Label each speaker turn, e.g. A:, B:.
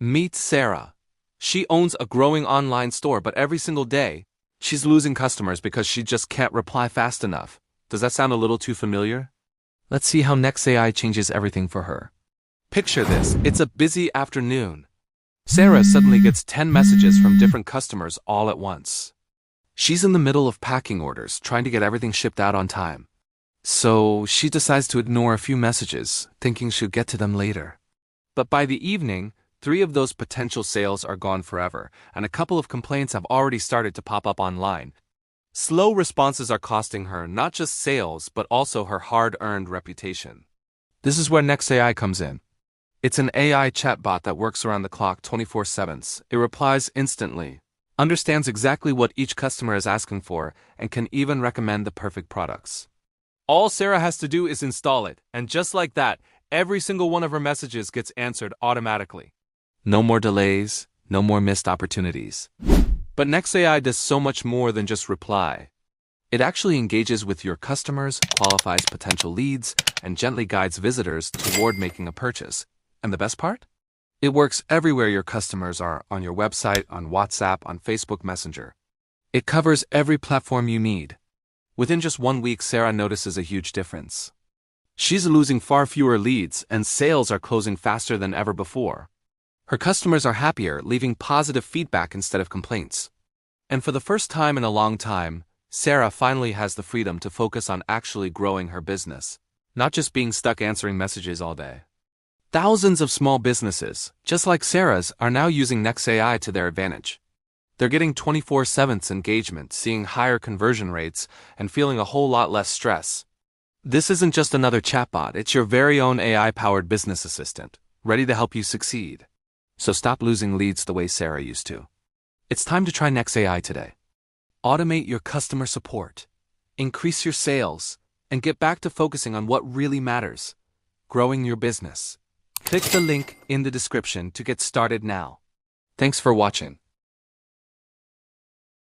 A: Meet Sarah. She owns a growing online store, but every single day, she's losing customers because she just can't reply fast enough. Does that sound a little too familiar? Let's see how NexAi changes everything for her. Picture this, it's a busy afternoon. Sarah suddenly gets 10 messages from different customers all at once. She's in the middle of packing orders, trying to get everything shipped out on time. So she decides to ignore a few messages, thinking she'll get to them later. But by the evening, 3 of those potential sales are gone forever, and a couple of complaints have already started to pop up online. Slow responses are costing her not just sales, but also her hard-earned reputation. This is where NexAI comes in. It's an AI chatbot that works around the clock 24/7. It replies instantly, understands exactly what each customer is asking for, and can even recommend the perfect products. All Sarah has to do is install it, and just like that, every single one of her messages gets answered automatically. No more delays, no more missed opportunities. But NexAI does so much more than just reply. It actually engages with your customers, qualifies potential leads, and gently guides visitors toward making a purchase. And the best part? It works everywhere your customers are, on your website, on WhatsApp, on Facebook Messenger. It covers every platform you need. Within just 1 week, Sarah notices a huge difference. She's losing far fewer leads, and sales are closing faster than ever before. Her customers are happier, leaving positive feedback instead of complaints. And for the first time in a long time, Sarah finally has the freedom to focus on actually growing her business, not just being stuck answering messages all day. Thousands of small businesses, just like Sarah's, are now using NexAI to their advantage. They're getting 24/7 engagement, seeing higher conversion rates, and feeling a whole lot less stress. This isn't just another chatbot, it's your very own AI-powered business assistant, ready to help you succeed. So stop losing leads the way Sarah used to. It's time to try NexAI today. Automate your customer support, increase your sales, and get back to focusing on what really matters: growing your business. Click the link in the description to get started now. Thanks for watching.